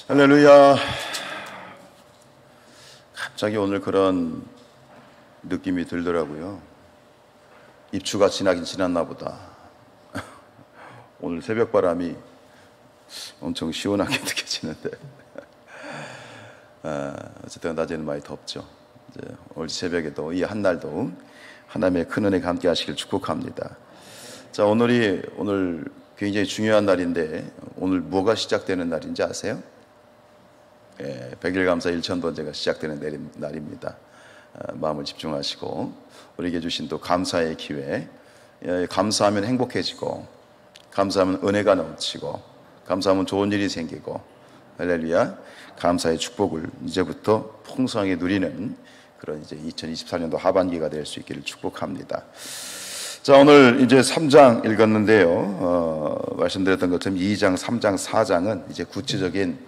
할렐루야. 갑자기 오늘 그런 느낌이 들더라고요. 입추가 지나긴 지났나 보다. 오늘 새벽 바람이 엄청 시원하게 느껴지는데 어쨌든 낮에는 많이 덥죠. 이제 오늘 새벽에도 이 한 날도 하나님의 큰 은혜가 함께 하시길 축복합니다. 자, 오늘 굉장히 중요한 날인데 오늘 뭐가 시작되는 날인지 아세요? 100일 감사 1,000번제가 시작되는 날입니다. 마음을 집중하시고 우리에게 주신 또 감사의 기회, 감사하면 행복해지고 감사하면 은혜가 넘치고 감사하면 좋은 일이 생기고 할렐루야, 감사의 축복을 이제부터 풍성하게 누리는 그런 이제 2024년도 하반기가 될 수 있기를 축복합니다. 자, 오늘 이제 3장 읽었는데요. 말씀드렸던 것처럼 2장, 3장, 4장은 이제 구체적인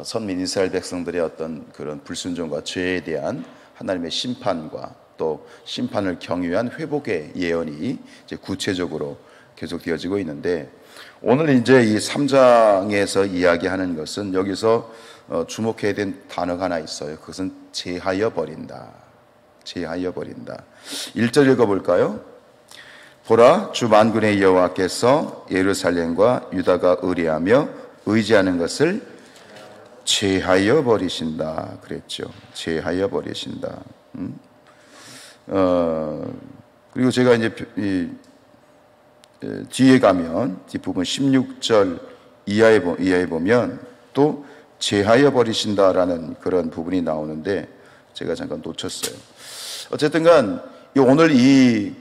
선민 이스라엘 백성들의 어떤 그런 불순종과 죄에 대한 하나님의 심판과 또 심판을 경유한 회복의 예언이 이제 구체적으로 계속되어지고 있는데, 오늘 이제 이 3장에서 이야기하는 것은 여기서 주목해야 될 단어가 하나 있어요. 그것은 제하여 버린다. 제하여 버린다. 1절 읽어볼까요? 보라, 주 만군의 여호와께서 예루살렘과 유다가 의뢰하며 의지하는 것을 제하여 버리신다 그랬죠. 제하여 버리신다. 그리고 제가 이제 뒤에 가면 뒷부분 16절 이하에 보면 또 제하여 버리신다라는 그런 부분이 나오는데 제가 잠깐 놓쳤어요. 어쨌든간 오늘 이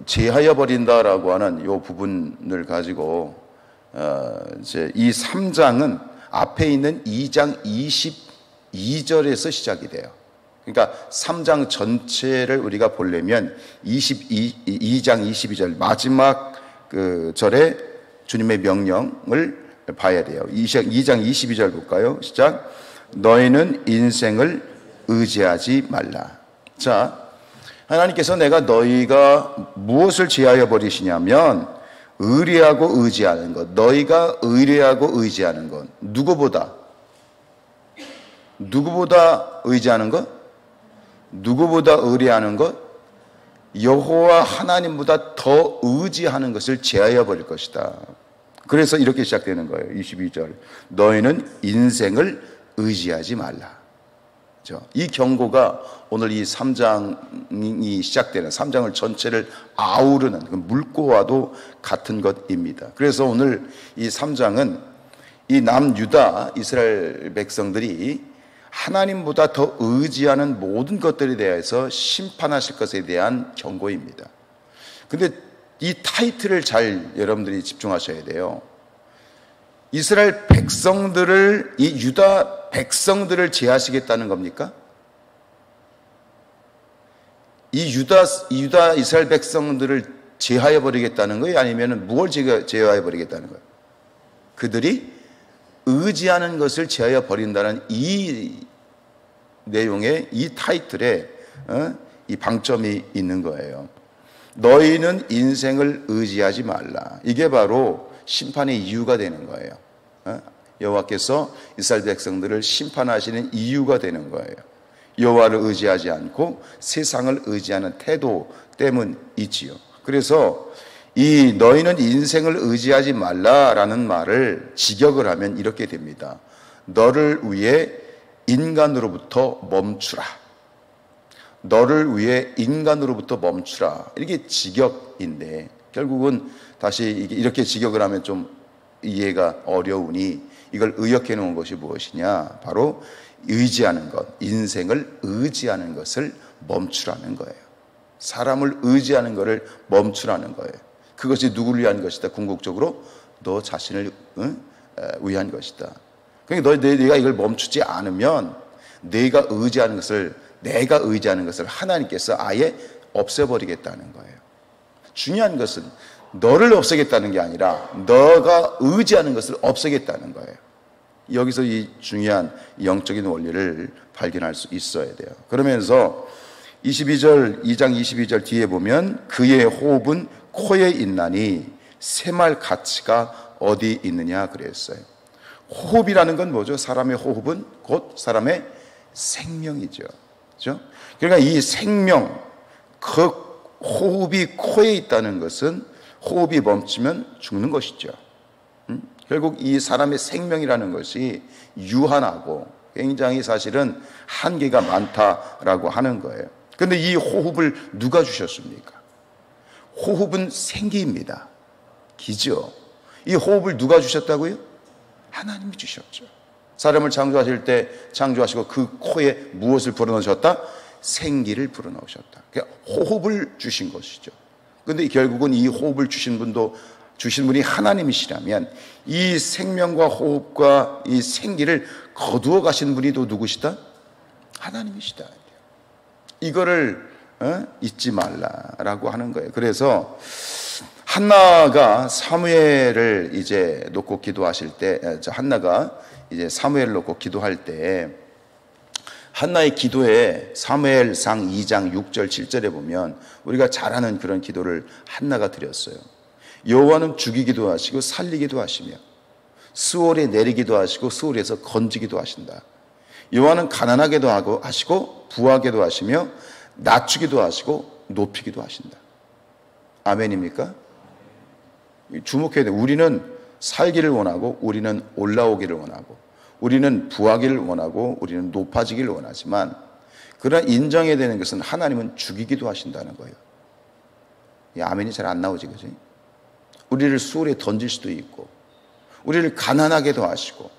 제하여 버린다라고 하는 이 부분을 가지고 이제 이 3장은 앞에 있는 2장 22절에서 시작이 돼요. 그러니까 3장 전체를 우리가 보려면 2장 22절 마지막 절에 주님의 명령을 봐야 돼요. 2장 22절 볼까요? 시작. 너희는 인생을 의지하지 말라. 자, 하나님께서 내가 너희가 무엇을 제하여 버리시냐면 의뢰하고 의지하는 것, 너희가 의뢰하고 의지하는 것, 누구보다 의지하는 것, 누구보다 의뢰하는 것, 여호와 하나님보다 더 의지하는 것을 제하여 버릴 것이다. 그래서 이렇게 시작되는 거예요. 22절. 너희는 인생을 의지하지 말라. 이 경고가 오늘 이 3장이 시작되는 3장을 전체를 아우르는 물고와도 같은 것입니다. 그래서 오늘 이 3장은 이 남유다 이스라엘 백성들이 하나님보다 더 의지하는 모든 것들에 대해서 심판하실 것에 대한 경고입니다. 근데 이 타이틀을 잘 여러분들이 집중하셔야 돼요. 이스라엘 백성들을, 이 유다 백성들을 제하시겠다는 겁니까? 이 유다 이스라엘 백성들을 제하여 버리겠다는 거예요? 아니면 무엇을 제하여 버리겠다는 거예요? 그들이 의지하는 것을 제하여 버린다는 이 내용의 이 타이틀에 이 방점이 있는 거예요. 너희는 인생을 의지하지 말라. 이게 바로 심판의 이유가 되는 거예요. 여호와께서 이스라엘 백성들을 심판하시는 이유가 되는 거예요. 여호와를 의지하지 않고 세상을 의지하는 태도 때문이지요. 그래서 이 너희는 인생을 의지하지 말라라는 말을 직역을 하면 이렇게 됩니다. 너를 위해 인간으로부터 멈추라. 너를 위해 인간으로부터 멈추라. 이게 직역인데 결국은 다시 이렇게 직역을 하면 좀 이해가 어려우니 이걸 의역해 놓은 것이 무엇이냐? 바로 의지하는 것, 인생을 의지하는 것을 멈추라는 거예요. 사람을 의지하는 것을 멈추라는 거예요. 그것이 누구를 위한 것이다? 궁극적으로 너 자신을 위한 것이다. 그러니까 내가 이걸 멈추지 않으면 내가 의지하는 것을 하나님께서 아예 없애버리겠다는 거예요. 중요한 것은 너를 없애겠다는 게 아니라 너가 의지하는 것을 없애겠다는 거예요. 여기서 이 중요한 영적인 원리를 발견할 수 있어야 돼요. 그러면서 2장 22절 뒤에 보면 그의 호흡은 코에 있나니 새말 가치가 어디 있느냐 그랬어요. 호흡이라는 건 뭐죠? 사람의 호흡은 곧 사람의 생명이죠. 그렇죠? 그러니까 이 생명, 그 호흡이 코에 있다는 것은 호흡이 멈추면 죽는 것이죠. 결국 이 사람의 생명이라는 것이 유한하고 굉장히 사실은 한계가 많다라고 하는 거예요. 그런데 이 호흡을 누가 주셨습니까? 호흡은 생기입니다. 기죠. 이 호흡을 누가 주셨다고요? 하나님이 주셨죠. 사람을 창조하실 때 창조하시고 그 코에 무엇을 불어넣으셨다? 생기를 불어넣으셨다. 그러니까 호흡을 주신 것이죠. 그런데 결국은 이 호흡을 주신 분이 하나님이시라면 이 생명과 호흡과 이 생기를 거두어 가신 분이 또 누구시다? 하나님이시다. 이거를 잊지 말라라고 하는 거예요. 그래서 한나가 사무엘을 이제 놓고 기도하실 때, 한나가 이제 사무엘을 놓고 기도할 때, 한나의 기도에 사무엘상 2장 6절 7절에 보면 우리가 잘 아는 그런 기도를 한나가 드렸어요. 여호와는 죽이기도 하시고 살리기도 하시며 스올에 내리기도 하시고 스올에서 건지기도 하신다. 여호와는 가난하게도 하시고 부하게도 하시며 낮추기도 하시고 높이기도 하신다. 아멘입니까? 주목해야 돼요. 우리는 살기를 원하고 우리는 올라오기를 원하고 우리는 부하기를 원하고 우리는 높아지기를 원하지만 그러나 인정해야 되는 것은 하나님은 죽이기도 하신다는 거예요. 아멘이 잘 안 나오지, 그지? 우리를 수월에 던질 수도 있고 우리를 가난하게도 하시고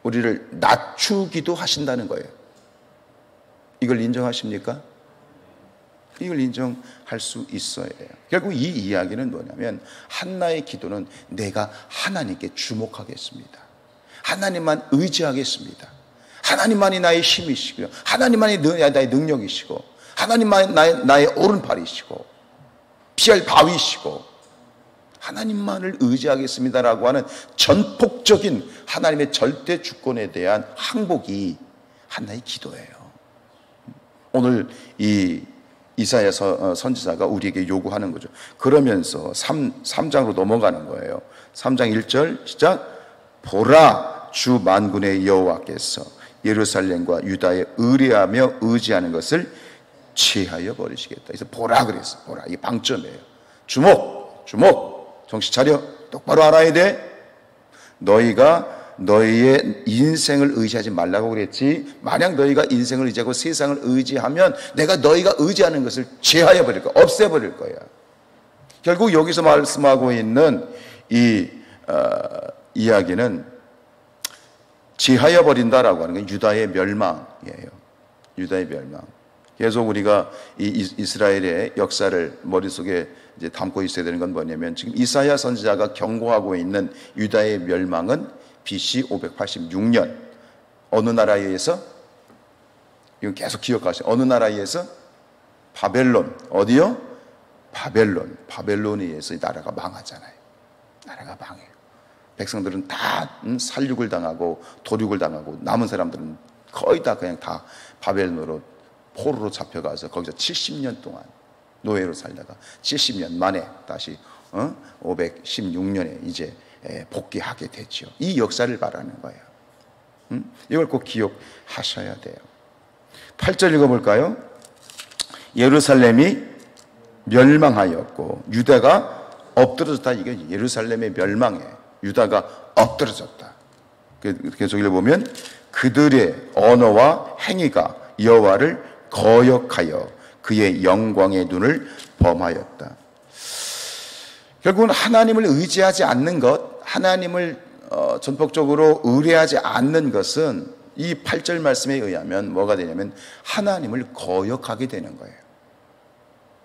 우리를 낮추기도 하신다는 거예요. 이걸 인정하십니까? 이걸 인정할 수 있어야 해요. 결국 이 이야기는 뭐냐면 한나의 기도는 내가 하나님께 주목하겠습니다. 하나님만 의지하겠습니다. 하나님만이 나의 힘이시고요. 하나님만이 나의 능력이시고 하나님만이 나의 오른팔이시고 피할 바위시고 하나님만을 의지하겠습니다라고 하는 전폭적인 하나님의 절대 주권에 대한 항복이 한나의 기도예요. 오늘 이 이사야 선지자가 우리에게 요구하는 거죠. 그러면서 3장으로 넘어가는 거예요. 3장 1절 시작. 보라, 주 만군의 여호와께서 예루살렘과 유다에 의뢰하며 의지하는 것을 취하여 버리시겠다. 그래서 보라 그랬어. 보라. 이게 방점이에요. 주목, 주목. 정신 차려. 똑바로 알아야 돼. 너희가 너희의 인생을 의지하지 말라고 그랬지. 만약 너희가 인생을 의지하고 세상을 의지하면 내가 너희가 의지하는 것을 제하여 버릴 거야. 없애버릴 거야. 결국 여기서 말씀하고 있는 이 이야기는 제하여 버린다라고 하는 건 유다의 멸망이에요. 유다의 멸망. 계속 우리가 이 이스라엘의 역사를 머릿속에 이제 담고 있어야 되는 건 뭐냐면 지금 이사야 선지자가 경고하고 있는 유다의 멸망은 BC 586년 어느 나라에 의해서? 이건 계속 기억하세요. 어느 나라에 의해서? 바벨론. 어디요? 바벨론. 바벨론에 의해서 이 나라가 망하잖아요. 나라가 망해요. 백성들은 다 살육을 당하고 도륙을 당하고 남은 사람들은 거의 다 그냥 다 바벨론으로 포로로 잡혀가서 거기서 70년 동안 노예로 살다가 70년 만에 다시 516년에 이제 복귀하게 됐죠. 이 역사를 말하는 거예요. 이걸 꼭 기억하셔야 돼요. 8절 읽어볼까요? 예루살렘이 멸망하였고 유다가 엎드러졌다. 이게 예루살렘의 멸망에 유다가 엎드러졌다. 계속 읽어보면 그들의 언어와 행위가 여호와를 거역하여 그의 영광의 눈을 범하였다. 결국은 하나님을 의지하지 않는 것, 하나님을 전폭적으로 의뢰하지 않는 것은 이 8절 말씀에 의하면 뭐가 되냐면 하나님을 거역하게 되는 거예요.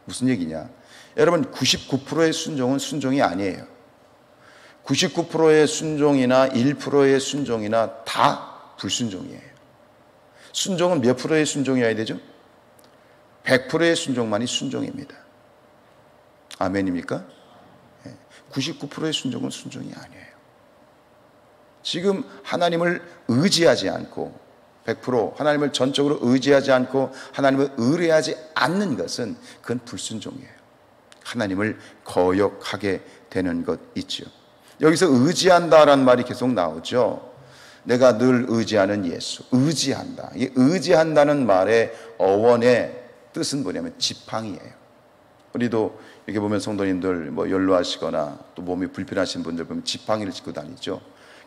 무슨 얘기냐? 여러분 99%의 순종은 순종이 아니에요. 99%의 순종이나 1%의 순종이나 다 불순종이에요. 순종은 몇 프로의 순종이어야 되죠? 100%의 순종만이 순종입니다. 아멘입니까? 99%의 순종은 순종이 아니에요. 지금 하나님을 의지하지 않고 100% 하나님을 전적으로 의지하지 않고 하나님을 의뢰하지 않는 것은 그건 불순종이에요. 하나님을 거역하게 되는 것 있죠. 여기서 의지한다라는 말이 계속 나오죠. 내가 늘 의지하는 예수, 의지한다. 이 의지한다는 말의 어원의 뜻은 뭐냐면 지팡이예요. 우리도 이렇게 보면 성도님들 뭐 연로하시거나 또 몸이 불편하신 분들 보면 지팡이를 짚고 다니죠.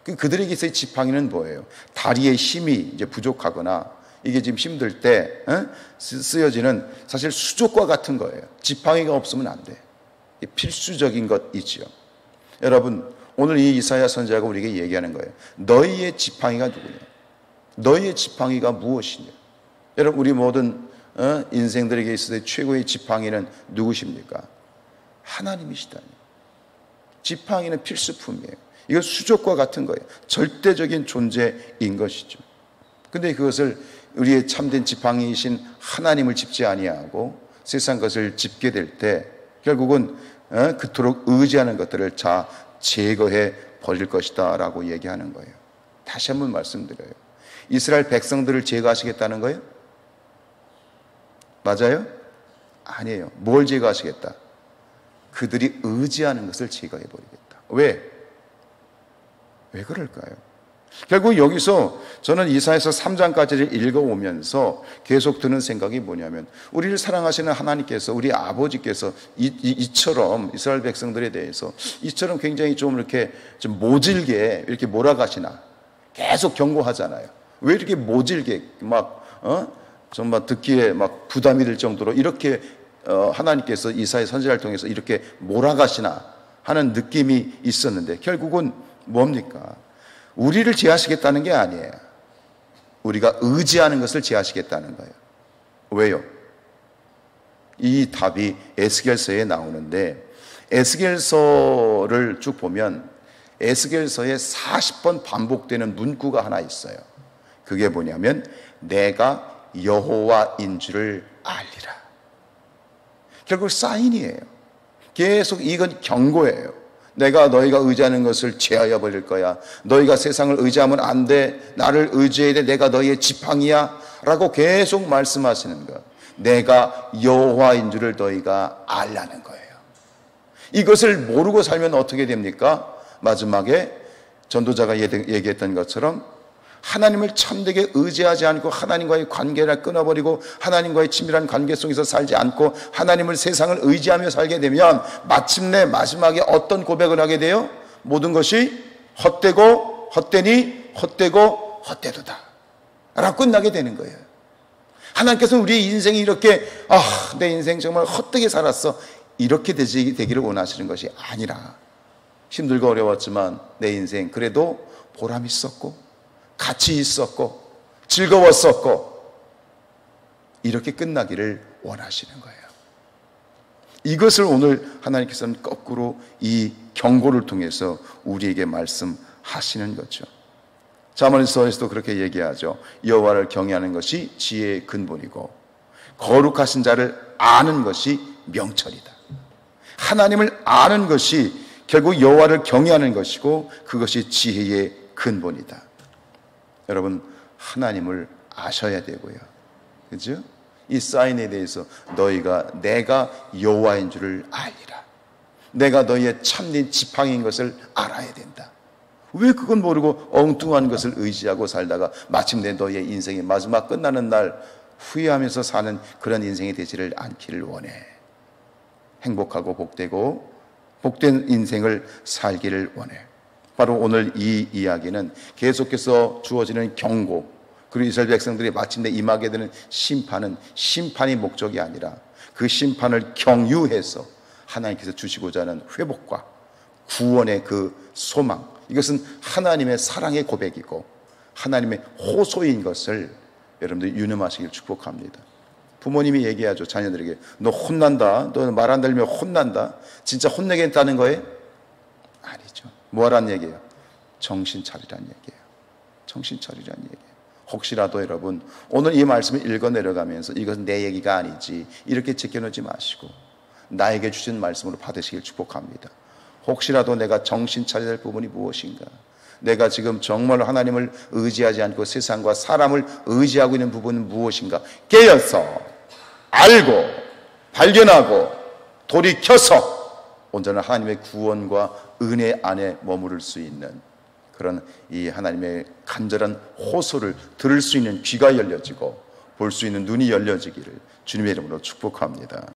그들에게 있어의 지팡이는 뭐예요? 다리의 힘이 이제 부족하거나 이게 지금 힘들 때 쓰여지는 사실 수족과 같은 거예요. 지팡이가 없으면 안 돼. 필수적인 것이지요. 여러분, 오늘 이 이사야 선지자가 우리에게 얘기하는 거예요. 너희의 지팡이가 누구냐? 너희의 지팡이가 무엇이냐? 여러분, 우리 모든 인생들에게 있어서 최고의 지팡이는 누구십니까? 하나님이시다니. 지팡이는 필수품이에요. 이거 수족과 같은 거예요. 절대적인 존재인 것이죠. 근데 그것을 우리의 참된 지팡이이신 하나님을 짚지 아니하고 세상 것을 짚게 될 때 결국은 그토록 의지하는 것들을 다 제거해 버릴 것이다 라고 얘기하는 거예요. 다시 한번 말씀드려요. 이스라엘 백성들을 제거하시겠다는 거예요? 맞아요? 아니에요. 뭘 제거하시겠다? 그들이 의지하는 것을 제거해 버리겠다. 왜? 왜 그럴까요? 결국 여기서 저는 이사야서 3장까지를 읽어오면서 계속 드는 생각이 뭐냐면 우리를 사랑하시는 하나님께서 우리 아버지께서 이처럼 이스라엘 백성들에 대해서 이처럼 굉장히 좀 이렇게 좀 모질게 이렇게 몰아가시나 계속 경고하잖아요. 왜 이렇게 모질게 정말 듣기에 막 부담이 될 정도로 이렇게 하나님께서 이사야 선지자를 통해서 이렇게 몰아가시나 하는 느낌이 있었는데 결국은 뭡니까? 우리를 제하시겠다는 게 아니에요. 우리가 의지하는 것을 제하시겠다는 거예요. 왜요? 이 답이 에스겔서에 나오는데 에스겔서를 쭉 보면 에스겔서에 40번 반복되는 문구가 하나 있어요. 그게 뭐냐면 내가 여호와인 줄을 알리라. 결국 사인이에요. 계속 이건 경고예요. 내가 너희가 의지하는 것을 제하여 버릴 거야. 너희가 세상을 의지하면 안 돼. 나를 의지해야 돼. 내가 너희의 지팡이야 라고 계속 말씀하시는 것. 내가 여호와인 줄을 너희가 알라는 거예요. 이것을 모르고 살면 어떻게 됩니까? 마지막에 전도자가 얘기했던 것처럼 하나님을 참되게 의지하지 않고 하나님과의 관계를 끊어버리고 하나님과의 친밀한 관계 속에서 살지 않고 하나님을 세상을 의지하며 살게 되면 마침내 마지막에 어떤 고백을 하게 돼요? 모든 것이 헛되고 헛되니 헛되고 헛되도다 라고 끝나게 되는 거예요. 하나님께서는 우리의 인생이 이렇게 내 인생 정말 헛되게 살았어 이렇게 되기를 원하시는 것이 아니라 힘들고 어려웠지만 내 인생 그래도 보람 있었고 가치 있었고 즐거웠었고 이렇게 끝나기를 원하시는 거예요. 이것을 오늘 하나님께서는 거꾸로 이 경고를 통해서 우리에게 말씀하시는 거죠. 자문서에서도 그렇게 얘기하죠. 여호와를 경외하는 것이 지혜의 근본이고 거룩하신 자를 아는 것이 명철이다. 하나님을 아는 것이 결국 여호와를 경외하는 것이고 그것이 지혜의 근본이다. 여러분 하나님을 아셔야 되고요. 그죠? 이 사인에 대해서 너희가 내가 여호와인 줄을 알리라. 내가 너희의 참된 지팡이인 것을 알아야 된다. 왜 그건 모르고 엉뚱한 것을 의지하고 살다가 마침내 너희의 인생의 마지막 끝나는 날 후회하면서 사는 그런 인생이 되지를 않기를 원해. 행복하고 복되고 복된 인생을 살기를 원해. 바로 오늘 이 이야기는 계속해서 주어지는 경고 그리고 이스라엘 백성들이 마침내 임하게 되는 심판은 심판이 목적이 아니라 그 심판을 경유해서 하나님께서 주시고자 하는 회복과 구원의 그 소망 이것은 하나님의 사랑의 고백이고 하나님의 호소인 것을 여러분들 유념하시길 축복합니다. 부모님이 얘기하죠. 자녀들에게 너 혼난다. 너 말 안 들으면 혼난다. 진짜 혼내겠다는 거예요? 아니죠. 뭐라는 얘기예요? 정신 차리라는 얘기예요. 정신 차리라는 얘기예요. 혹시라도 여러분 오늘 이 말씀을 읽어 내려가면서 이것은 내 얘기가 아니지 이렇게 지켜놓지 마시고 나에게 주신 말씀으로 받으시길 축복합니다. 혹시라도 내가 정신 차려야 될 부분이 무엇인가? 내가 지금 정말로 하나님을 의지하지 않고 세상과 사람을 의지하고 있는 부분은 무엇인가? 깨어서 알고 발견하고 돌이켜서 온전한 하나님의 구원과 은혜 안에 머무를 수 있는 그런 이 하나님의 간절한 호소를 들을 수 있는 귀가 열려지고 볼 수 있는 눈이 열려지기를 주님의 이름으로 축복합니다.